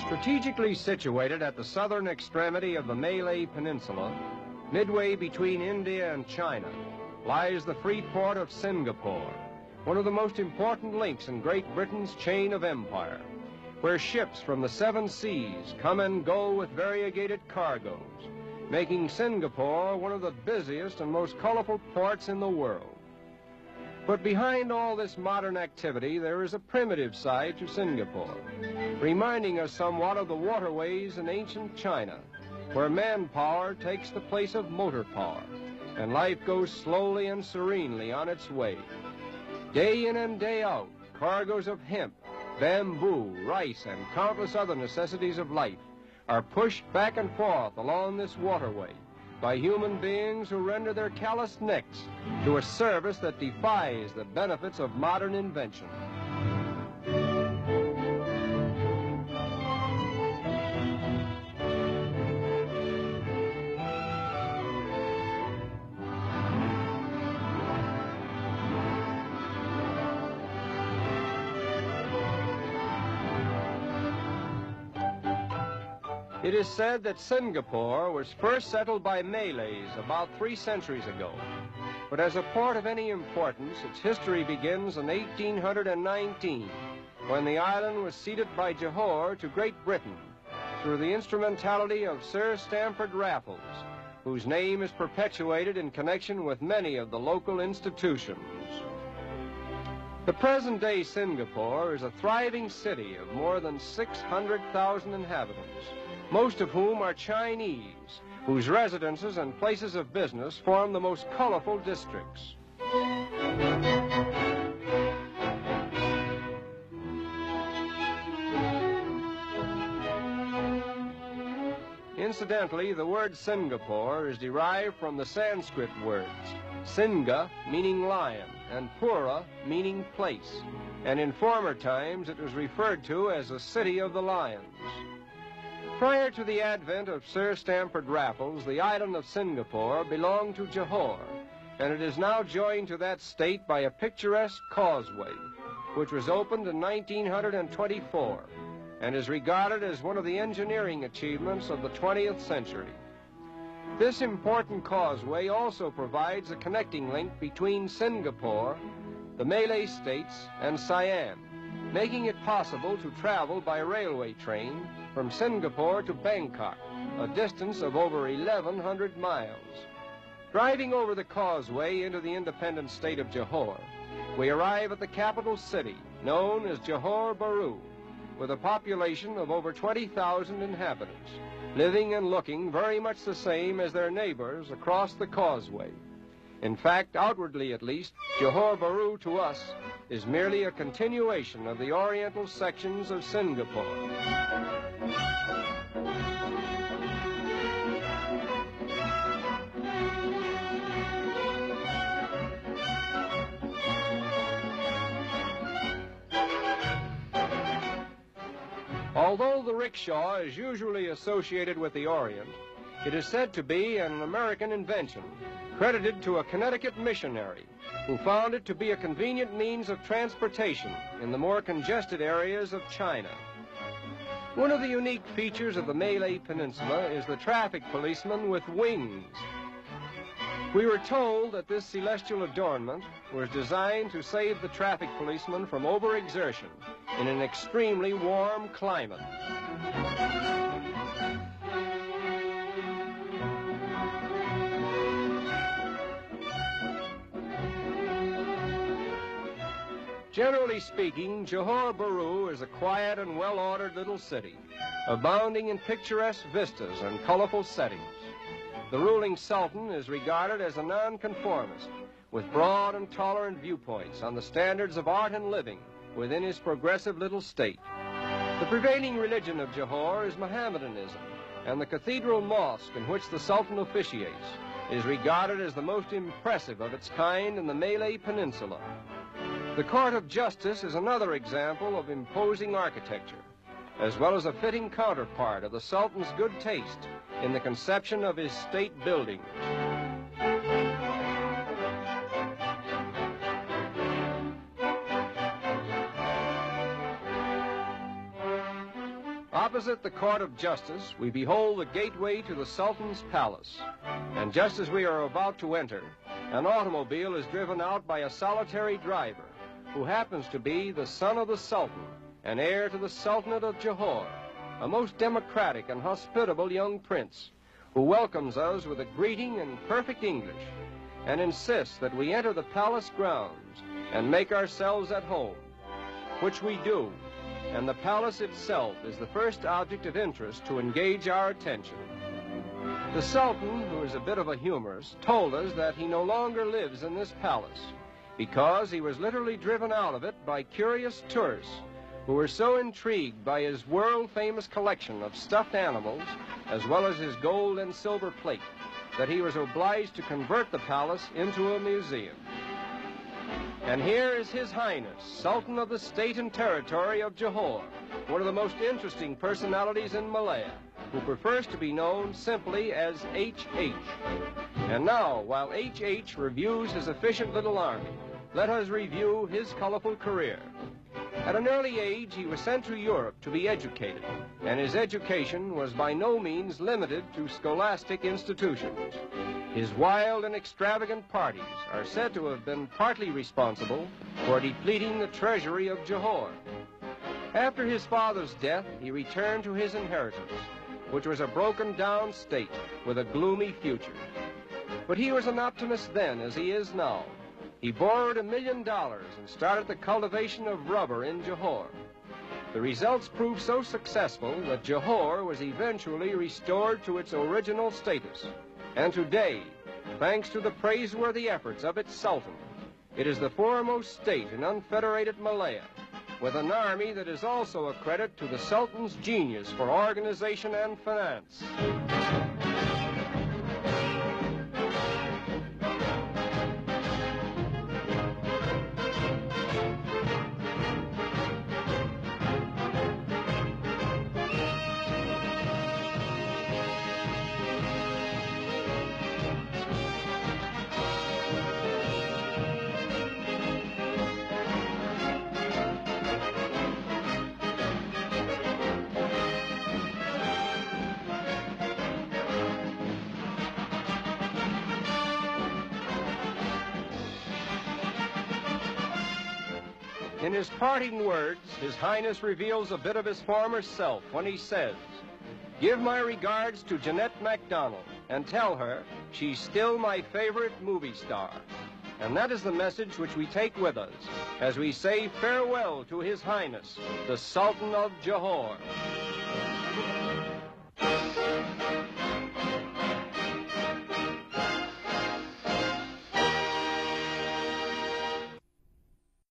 Strategically situated at the southern extremity of the Malay Peninsula, midway between India and China, lies the free port of Singapore, one of the most important links in Great Britain's chain of empire, where ships from the 7 seas come and go with variegated cargoes, making Singapore one of the busiest and most colorful ports in the world. But behind all this modern activity, there is a primitive side to Singapore, reminding us somewhat of the waterways in ancient China, where manpower takes the place of motor power, and life goes slowly and serenely on its way. Day in and day out, cargoes of hemp, bamboo, rice, and countless other necessities of life are pushed back and forth along this waterway by human beings who render their calloused necks to a service that defies the benefits of modern invention. It is said that Singapore was first settled by Malays about 3 centuries ago. But as a port of any importance, its history begins in 1819, when the island was ceded by Johor to Great Britain through the instrumentality of Sir Stamford Raffles, whose name is perpetuated in connection with many of the local institutions. The present-day Singapore is a thriving city of more than 600,000 inhabitants, most of whom are Chinese, whose residences and places of business form the most colorful districts. Incidentally, the word Singapore is derived from the Sanskrit words Singa, meaning lion, and Pura, meaning place, and in former times it was referred to as the City of the Lions. Prior to the advent of Sir Stamford Raffles, the island of Singapore belonged to Johor, and it is now joined to that state by a picturesque causeway, which was opened in 1924 and is regarded as one of the engineering achievements of the 20th century. This important causeway also provides a connecting link between Singapore, the Malay states, and Siam, making it possible to travel by railway train from Singapore to Bangkok, a distance of over 1,100 miles. Driving over the causeway into the independent state of Johor, we arrive at the capital city, known as Johor Bahru, with a population of over 20,000 inhabitants, living and looking very much the same as their neighbors across the causeway. In fact, outwardly at least, Johor Bahru to us is merely a continuation of the oriental sections of Singapore. Although the rickshaw is usually associated with the Orient, it is said to be an American invention, credited to a Connecticut missionary who found it to be a convenient means of transportation in the more congested areas of China. One of the unique features of the Malay Peninsula is the traffic policeman with wings. We were told that this celestial adornment was designed to save the traffic policeman from overexertion in an extremely warm climate. Generally speaking, Johor Bahru is a quiet and well-ordered little city, abounding in picturesque vistas and colorful settings. The ruling sultan is regarded as a nonconformist, with broad and tolerant viewpoints on the standards of art and living within his progressive little state. The prevailing religion of Johor is Mohammedanism, and the cathedral mosque in which the sultan officiates is regarded as the most impressive of its kind in the Malay Peninsula. The Court of Justice is another example of imposing architecture, as well as a fitting counterpart of the Sultan's good taste in the conception of his state buildings. Opposite the Court of Justice, we behold the gateway to the Sultan's palace. And just as we are about to enter, an automobile is driven out by a solitary driver who happens to be the son of the Sultan and heir to the Sultanate of Johor, a most democratic and hospitable young prince who welcomes us with a greeting in perfect English and insists that we enter the palace grounds and make ourselves at home, which we do. And the palace itself is the first object of interest to engage our attention. The Sultan, who is a bit of a humorist, told us that he no longer lives in this palace because he was literally driven out of it by curious tourists who were so intrigued by his world-famous collection of stuffed animals as well as his gold and silver plate that he was obliged to convert the palace into a museum. And here is His Highness, Sultan of the State and Territory of Johor, one of the most interesting personalities in Malaya, who prefers to be known simply as H.H. And now, while H.H. reviews his efficient little army, let us review his colorful career. At an early age, he was sent to Europe to be educated, and his education was by no means limited to scholastic institutions. His wild and extravagant parties are said to have been partly responsible for depleting the treasury of Johor. After his father's death, he returned to his inheritance, which was a broken-down state with a gloomy future. But he was an optimist then, as he is now. He borrowed $1 million and started the cultivation of rubber in Johor. The results proved so successful that Johor was eventually restored to its original status. And today, thanks to the praiseworthy efforts of its Sultan, it is the foremost state in unfederated Malaya, with an army that is also a credit to the Sultan's genius for organization and finance. In his parting words, His Highness reveals a bit of his former self when he says, "Give my regards to Jeanette MacDonald and tell her she's still my favorite movie star." And that is the message which we take with us as we say farewell to His Highness, the Sultan of Johor.